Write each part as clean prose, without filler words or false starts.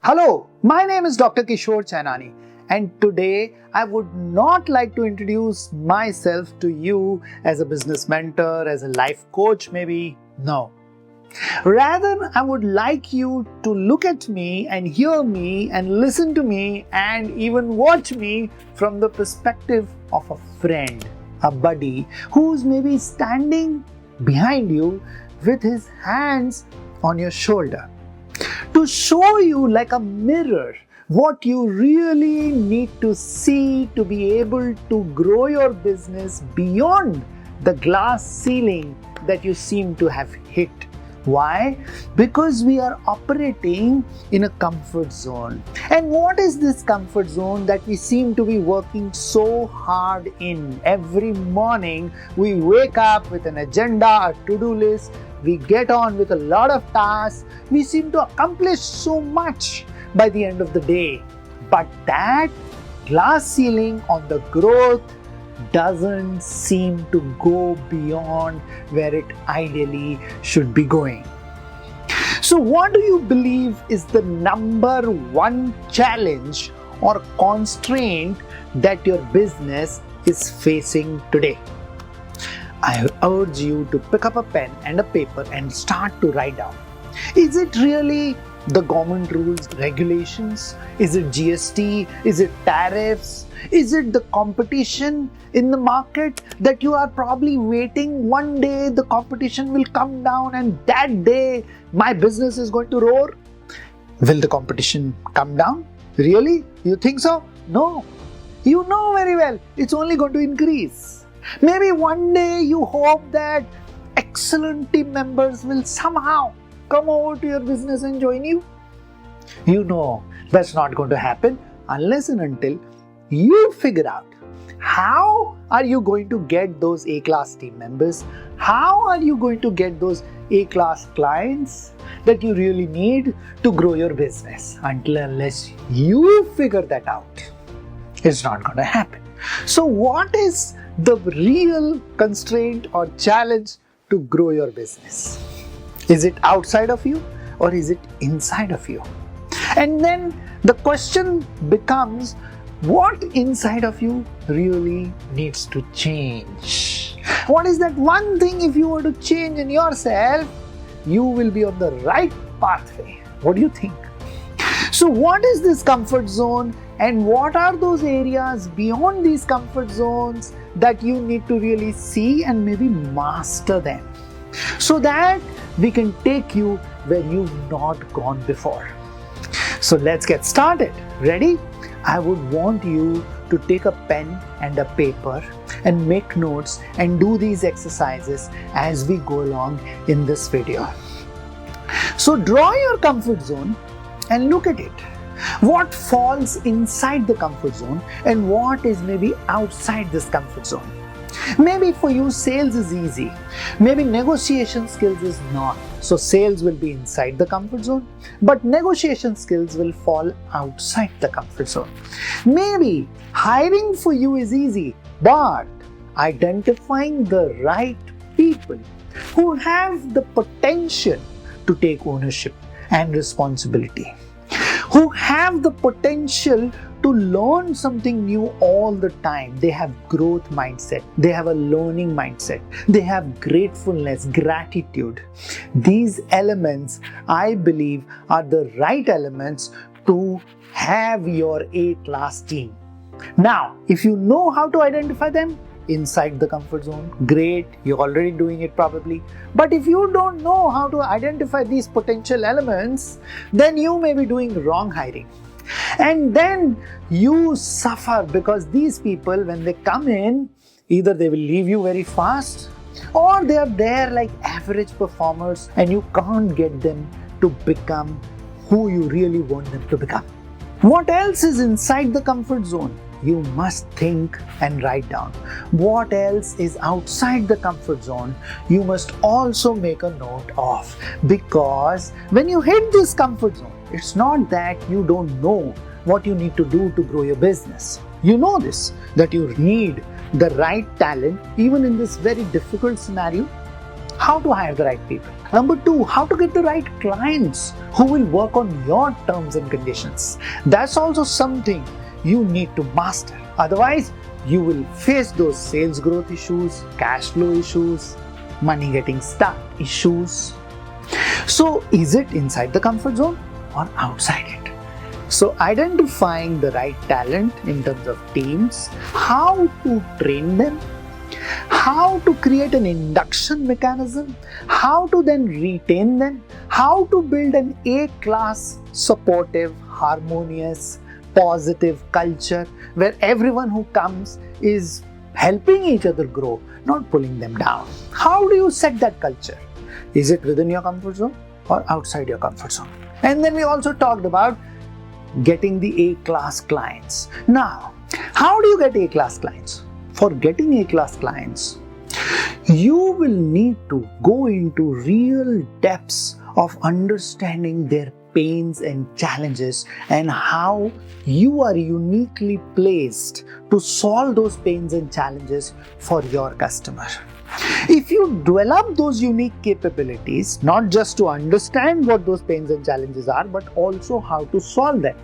Hello, my name is Dr. Kishore Chainani, and today I would not like to introduce myself to you as a business mentor, as a life coach, maybe. No. Rather, I would like you to look at me and hear me and listen to me and even watch me from the perspective of a friend, a buddy who's maybe standing behind you with his hands on your shoulder, to show you like a mirror what you really need to see to be able to grow your business beyond the glass ceiling that you seem to have hit. Why? Because we are operating in a comfort zone. And what is this comfort zone that we seem to be working so hard in? Every morning we wake up with an agenda, a to-do list, we get on with a lot of tasks, we seem to accomplish so much by the end of the day. But that glass ceiling on the growth doesn't seem to go beyond where it ideally should be going. So what do you believe is the number one challenge or constraint that your business is facing today? I urge you to pick up a pen and a paper and start to write down. Is it really the government rules, regulations? Is it GST? Is it tariffs? Is it the competition in the market that you are probably waiting one day the competition will come down and that day my business is going to roar? Will the competition come down? Really? You think so? No. You know very well it's only going to increase. Maybe one day you hope that excellent team members will somehow come over to your business and join you. You know that's not going to happen unless and until you figure out how are you going to get those A-class team members, how are you going to get those A-class clients that you really need to grow your business. Unless you figure that out, it's not going to happen. So what is the real constraint or challenge to grow your business? Is it outside of you or is it inside of you? And then the question becomes, what inside of you really needs to change? What is that one thing if you were to change in yourself, you will be on the right pathway? What do you think? So what is this comfort zone and what are those areas beyond these comfort zones that you need to really see and maybe master them so that we can take you where you've not gone before? So let's get started. Ready? I would want you to take a pen and a paper and make notes and do these exercises as we go along in this video. So draw your comfort zone and look at it. What falls inside the comfort zone and what is maybe outside this comfort zone? Maybe for you sales is easy, maybe negotiation skills is not. So sales will be inside the comfort zone, but negotiation skills will fall outside the comfort zone. Maybe hiring for you is easy, but identifying the right people who have the potential to take ownership and responsibility, who have the potential to learn something new all the time. They have growth mindset, they have a learning mindset, they have gratefulness, gratitude. These elements, I believe, are the right elements to have your A-class team. Now, if you know how to identify them inside the comfort zone, great, you're already doing it probably. But if you don't know how to identify these potential elements, then you may be doing wrong hiring. And then you suffer because these people, when they come in, either they will leave you very fast or they are there like average performers and you can't get them to become who you really want them to become. What else is inside the comfort zone? You must think and write down. What else is outside the comfort zone? You must also make a note of, because when you hit this comfort zone, it's not that you don't know what you need to do to grow your business. You know this, that you need the right talent even in this very difficult scenario. how to hire the right people. Number two, how to get the right clients who will work on your terms and conditions. That's also something you need to master. Otherwise, you will face those sales growth issues, cash flow issues, money getting stuck issues. So, is it inside the comfort zone or outside it? So, identifying the right talent in terms of teams, how to train them, how to create an induction mechanism, how to then retain them, how to build an A-class, supportive, harmonious, positive culture where everyone who comes is helping each other grow, not pulling them down. How do you set that culture? Is it within your comfort zone or outside your comfort zone? And then we also talked about getting the A-class clients. Now, how do you get A-class clients? For getting A-class clients, you will need to go into real depths of understanding their pains and challenges and how you are uniquely placed to solve those pains and challenges for your customer. If you develop those unique capabilities, not just to understand what those pains and challenges are, but also how to solve them,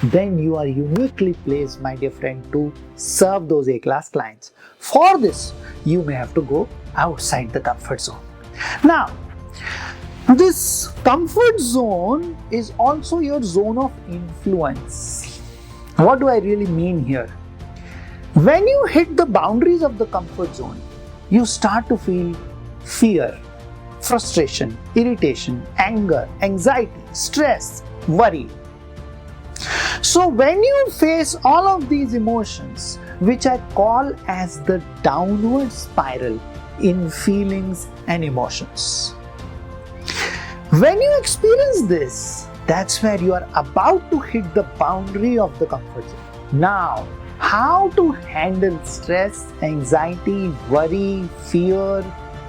then you are uniquely placed, my dear friend, to serve those A-class clients. For this, you may have to go outside the comfort zone. Now, this comfort zone is also your zone of influence. What do I really mean here? When you hit the boundaries of the comfort zone, you start to feel fear, frustration, irritation, anger, anxiety, stress, worry. So when you face all of these emotions, which I call as the downward spiral in feelings and emotions, when you experience this, that's where you are about to hit the boundary of the comfort zone. Now, how to handle stress, anxiety, worry, fear,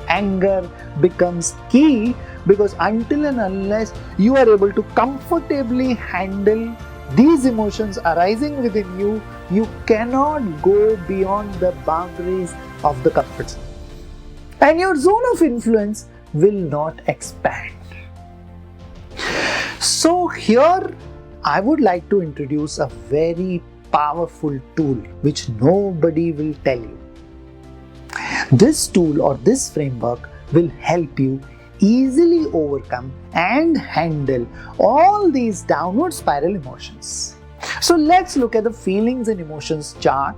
anger becomes key, because until and unless you are able to comfortably handle these emotions arising within you, you cannot go beyond the boundaries of the comfort zone. And your zone of influence will not expand. So here, I would like to introduce a very powerful tool which nobody will tell you. This tool or this framework will help you easily overcome and handle all these downward spiral emotions. So let's look at the feelings and emotions chart.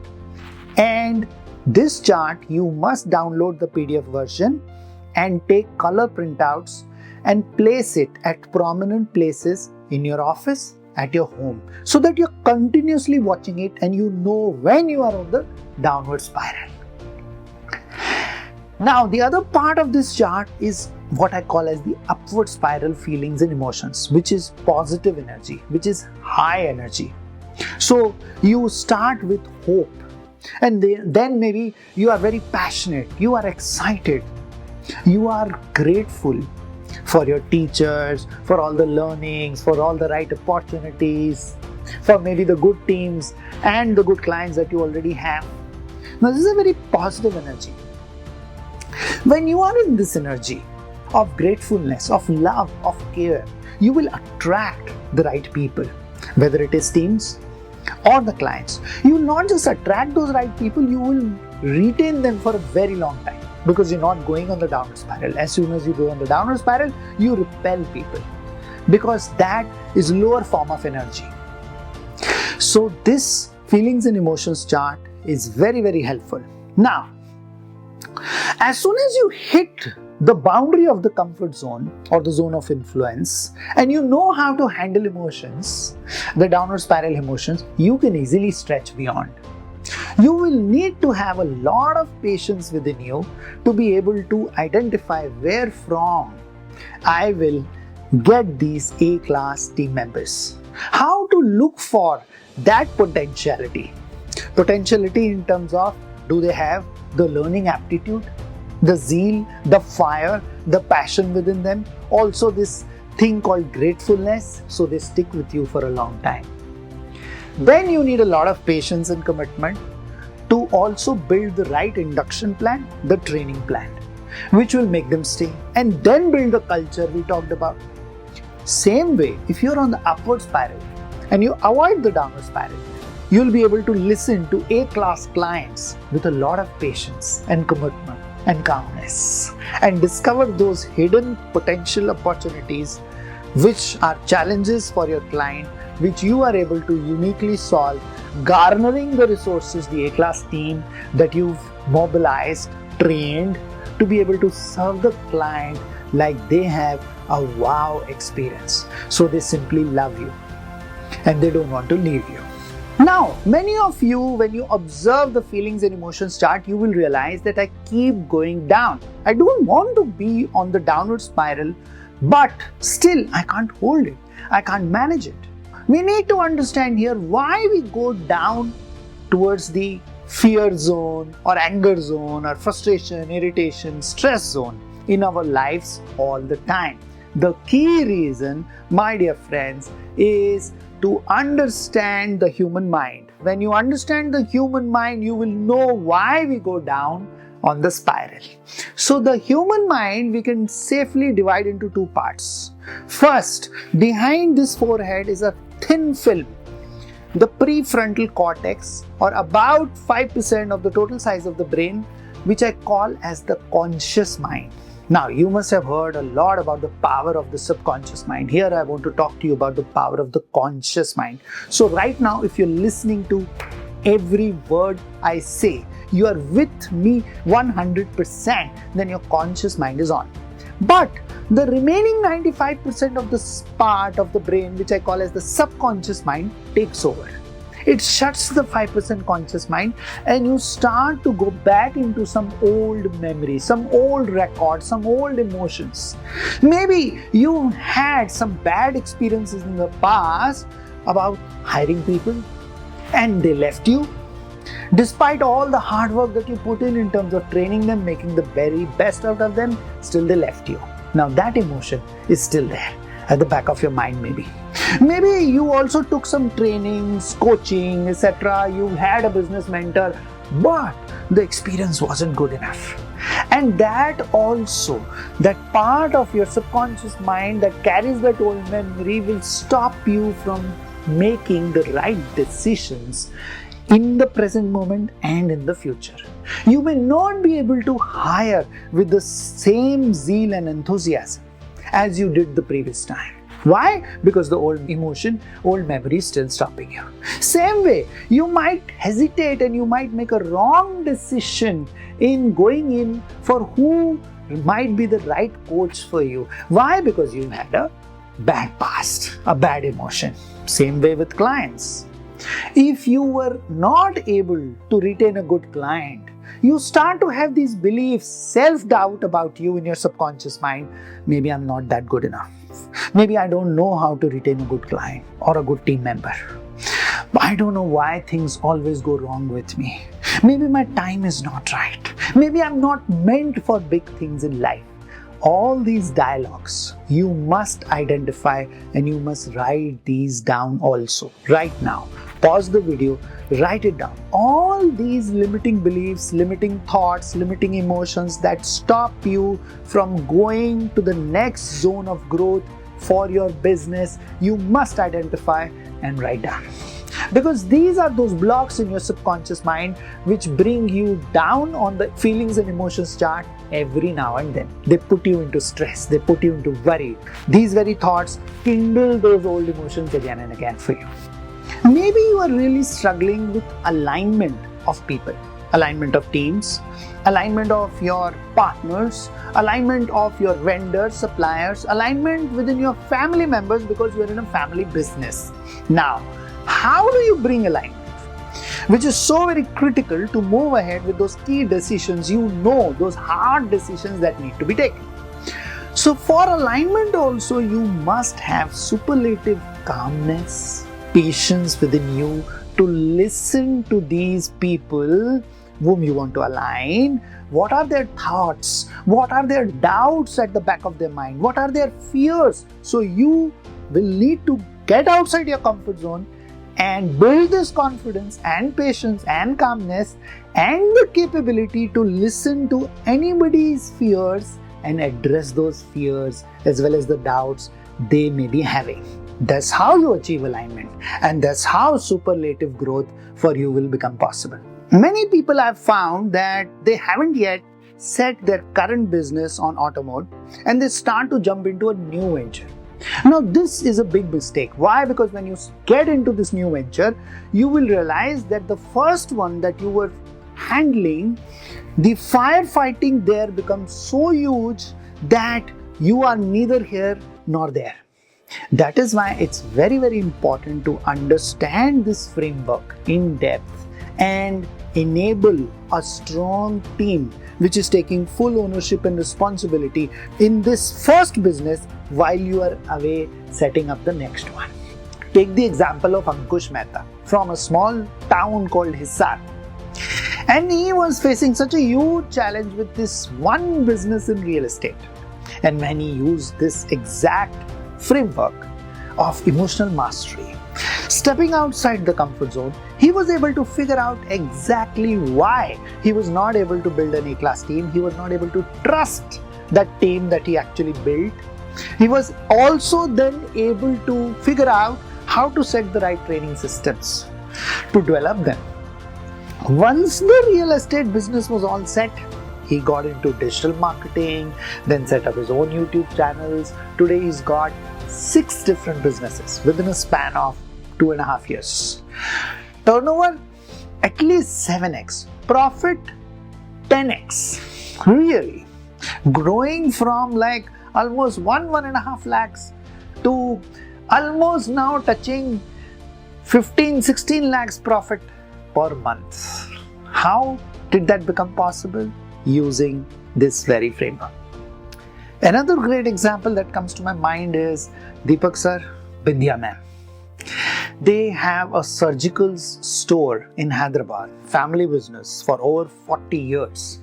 And this chart, you must download the PDF version and take color printouts and place it at prominent places in your office, at your home, so that you're continuously watching it and you know when you are on the downward spiral. Now, the other part of this chart is what I call as the upward spiral feelings and emotions, which is positive energy, which is high energy. So you start with hope, and then maybe you are very passionate, you are excited, you are grateful for your teachers, for all the learnings, for all the right opportunities, for maybe the good teams and the good clients that you already have. Now, this is a very positive energy. When you are in this energy of gratefulness, of love, of care, you will attract the right people, whether it is teams or the clients. You will not just attract those right people, you will retain them for a very long time, because you're not going on the downward spiral. As soon as you go on the downward spiral, you repel people, because that is lower form of energy. So this feelings and emotions chart is very, very helpful. Now, as soon as you hit the boundary of the comfort zone or the zone of influence, and you know how to handle emotions, the downward spiral emotions, you can easily stretch beyond. You will need to have a lot of patience within you to be able to identify where from I will get these A-class team members. How to look for that potentiality. Potentiality in terms of, do they have the learning aptitude, the zeal, the fire, the passion within them, also this thing called gratefulness, so they stick with you for a long time. Then you need a lot of patience and commitment to also build the right induction plan, the training plan. which will make them stay, and then build the culture we talked about. Same way, if you're on the upward spiral and you avoid the downward spiral, you'll be able to listen to A-class clients with a lot of patience and commitment and calmness, and discover those hidden potential opportunities which are challenges for your client, which you are able to uniquely solve, garnering the resources, the A-class team that you've mobilized, trained to be able to serve the client like they have a wow experience. So they simply love you and they don't want to leave you. Now, many of you, when you observe the feelings and emotions chart, you will realize that I keep going down. I don't want to be on the downward spiral, but still I can't hold it. I can't manage it. We need to understand here why we go down towards the fear zone or anger zone or frustration, irritation, stress zone in our lives all the time. The key reason, my dear friends, is to understand the human mind. When you understand the human mind, you will know why we go down on the spiral. So the human mind we can safely divide into two parts. First, behind this forehead is a thin film, the prefrontal cortex, or about 5% of the total size of the brain, which I call as the conscious mind. Now, you must have heard a lot about the power of the subconscious mind. Here I want to talk to you about the power of the conscious mind. So right now, if you're listening to every word I say, you are with me 100%, then your conscious mind is on. But the remaining 95% of this part of the brain, which I call as the subconscious mind, takes over. It shuts the 5% conscious mind and you start to go back into some old memories, some old records, some old emotions. Maybe you had some bad experiences in the past about hiring people and they left you. Despite all the hard work that you put in terms of training them, making the very best out of them, still they left you. Now that emotion is still there at the back of your mind maybe. Maybe you also took some trainings, coaching, etc. You had a business mentor, but the experience wasn't good enough. And that also, that part of your subconscious mind that carries that old memory will stop you from making the right decisions in the present moment and in the future. You may not be able to hire with the same zeal and enthusiasm as you did the previous time. Why? Because the old emotion, old memory is still stopping you. Same way, you might hesitate and you might make a wrong decision in going in for who might be the right coach for you. Why? Because you had a bad past, a bad emotion. Same way with clients. If you were not able to retain a good client, you start to have these beliefs, self-doubt about you in your subconscious mind. Maybe I'm not that good enough. Maybe I don't know how to retain a good client or a good team member. I don't know why things always go wrong with me. Maybe my time is not right. Maybe I'm not meant for big things in life. All these dialogues you must identify and you must write these down also. Right now, pause the video, write it down. All these limiting beliefs, limiting thoughts, limiting emotions that stop you from going to the next zone of growth for your business, you must identify and write down. Because these are those blocks in your subconscious mind which bring you down on the feelings and emotions chart every now and then. They put you into stress, they put you into worry. These very thoughts kindle those old emotions again and again for you. Maybe you are really struggling with alignment of people, alignment of teams, alignment of your partners, alignment of your vendors, suppliers, alignment within your family members because you are in a family business. Now, how do you bring alignment? Which is so very critical to move ahead with those key decisions, those hard decisions that need to be taken. So for alignment also, you must have superlative calmness, patience within you to listen to these people whom you want to align. What are their thoughts? What are their doubts at the back of their mind? What are their fears? So you will need to get outside your comfort zone and build this confidence and patience and calmness and the capability to listen to anybody's fears and address those fears as well as the doubts they may be having. That's how you achieve alignment, and that's how superlative growth for you will become possible. Many people have found that they haven't yet set their current business on auto mode and they start to jump into a new venture. Now, this is a big mistake. Why? Because when you get into this new venture, you will realize that the first one that you were handling, the firefighting there becomes so huge that you are neither here nor there. That is why it's very, very important to understand this framework in depth and enable a strong team which is taking full ownership and responsibility in this first business while you are away setting up the next one. Take the example of Ankush Mehta from a small town called Hisar. And he was facing such a huge challenge with this one business in real estate. And when he used this exact framework of emotional mastery, stepping outside the comfort zone, he was able to figure out exactly why he was not able to build an A-class team. He was not able to trust that team that he actually built. He was also then able to figure out how to set the right training systems to develop them. Once the real estate business was all set, he got into digital marketing, then set up his own YouTube channels. Today he's got 6 different businesses within a span of 2.5 years. Turnover at least 7x, profit 10x. Really, growing from like almost 1.5 lakhs to almost now touching 15-16 lakhs profit per month. How did that become possible? Using this very framework. Another great example that comes to my mind is Deepak sir, Bindya ma'am. They have a surgical store in Hyderabad, family business for over 40 years.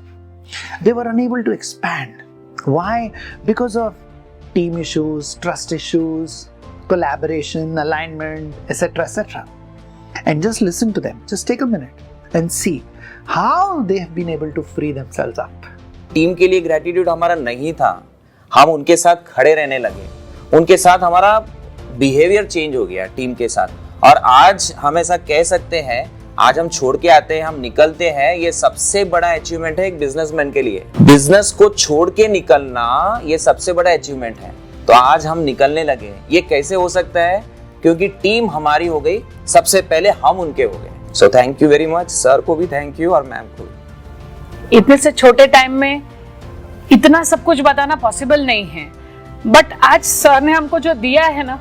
They were unable to expand. Why? Because of team issues, trust issues, collaboration, alignment, etc. etc. And just listen to them. Just take a minute and see how they have been able to free themselves up. Team के लिए gratitude हमारा नहीं था, हम उनके साथ खड़े रहने लगे, उनके साथ हमारा बिहेवियर चेंज हो गया टीम के साथ, और आज हम ऐसा कह सकते हैं, आज हम छोड़ के आते हैं, हम निकलते हैं, ये सबसे बड़ा अचीवमेंट है एक बिजनेसमैन के लिए। बिजनेस को छोड़ के निकलना ये सबसे बड़ा अचीवमेंट है। तो आज हम निकलने लगे, ये कैसे हो सकता है? क्योंकि टीम हमारी हो गई, सबसे पहले हम उनके हो गए। So thank you very much, sir को भी थैंक यू और मैम को भी। इतने से छोटे टाइम में इतना सब कुछ बताना पॉसिबल नहीं है, बट आज सर ने हमको जो दिया है ना,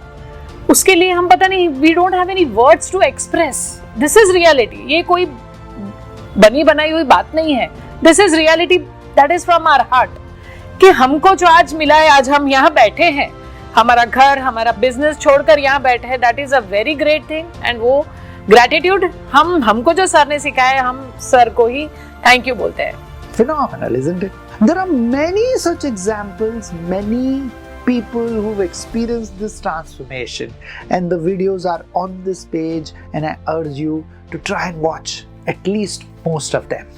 उसके लिए हम पता नहीं, we don't have any words to express. This is reality, ये कोई बनी बनाई हुई बात नहीं है। This is reality that is from our heart, कि हमको जो आज मिला है, आज हम यहाँ बैठे हैं, हमारा घर, हमारा बिजनेस छोड़कर यहाँ बैठे हैं, that is a very great thing. And वो ग्रेटिट्यूड हमको जो सर ने सिखाया, हम सर को ही थैंक यू बोलते हैं। Phenomenal, isn't it? There are many such examples, many people who've experienced this transformation, and the videos are on this page, and I urge you to try and watch at least most of them.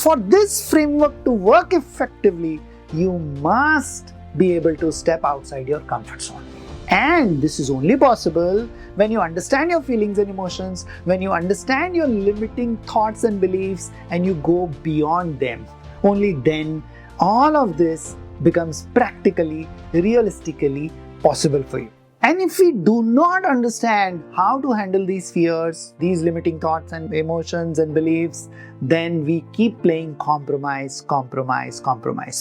For this framework to work effectively, you must be able to step outside your comfort zone. And this is only possible when you understand your feelings and emotions, when you understand your limiting thoughts and beliefs, and you go beyond them. Only then all of this becomes practically, realistically possible for you. And if we do not understand how to handle these fears, these limiting thoughts and emotions and beliefs, then we keep playing compromise.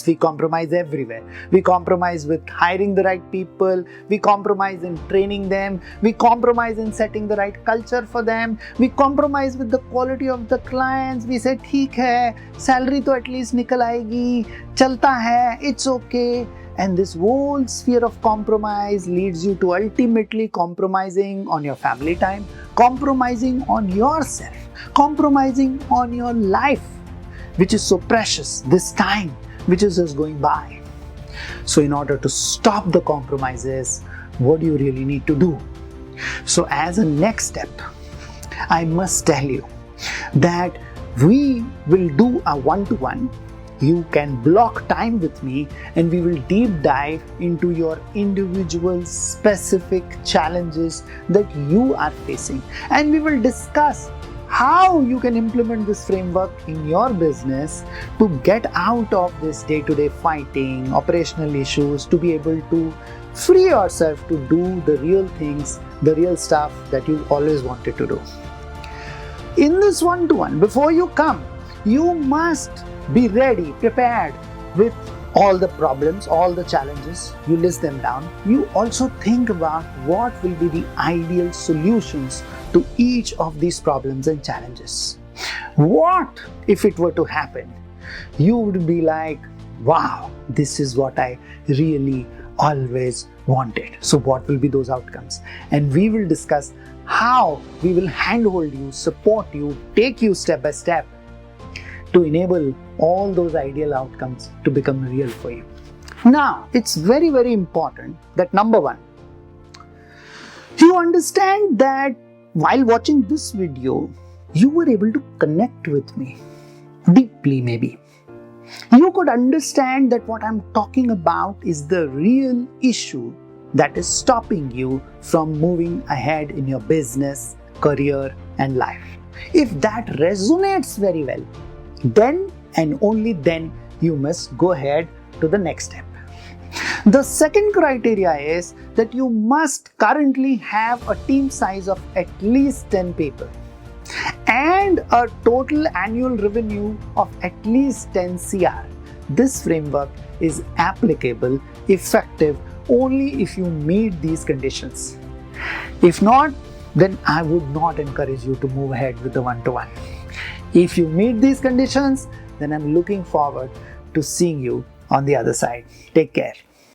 We compromise everywhere. We compromise with hiring the right people. We compromise in training them. We compromise in setting the right culture for them. We compromise with the quality of the clients. We say, ठीक है, salary तो at least निकल आएगी, चलता है, it's okay. And this whole sphere of compromise leads you to ultimately compromising on your family time, compromising on yourself, compromising on your life, which is so precious, this time which is just going by. So in order to stop the compromises, what do you really need to do? So as a next step, I must tell you that we will do a one-to-one. You can block time with me and we will deep dive into your individual specific challenges that you are facing, and we will discuss how you can implement this framework in your business to get out of this day-to-day fighting, operational issues, to be able to free yourself to do the real things, the real stuff that you always wanted to do. In this one-to-one, before you come, you must be ready, prepared with all the problems, all the challenges. You list them down. You also think about what will be the ideal solutions to each of these problems and challenges. What if it were to happen? You would be like, wow, this is what I really always wanted. So what will be those outcomes? And we will discuss how we will handhold you, support you, take you step by step to enable all those ideal outcomes to become real for you. Now, it's very, very important that number one, you understand that while watching this video, you were able to connect with me deeply, maybe. You could understand that what I'm talking about is the real issue that is stopping you from moving ahead in your business, career, and life. If that resonates very well, then and only then you must go ahead to the next step. The second criteria is that you must currently have a team size of at least 10 people and a total annual revenue of at least 10 CR. This framework is applicable, effective only if you meet these conditions. If not, then I would not encourage you to move ahead with the one-to-one. If you meet these conditions, then I'm looking forward to seeing you on the other side. Take care.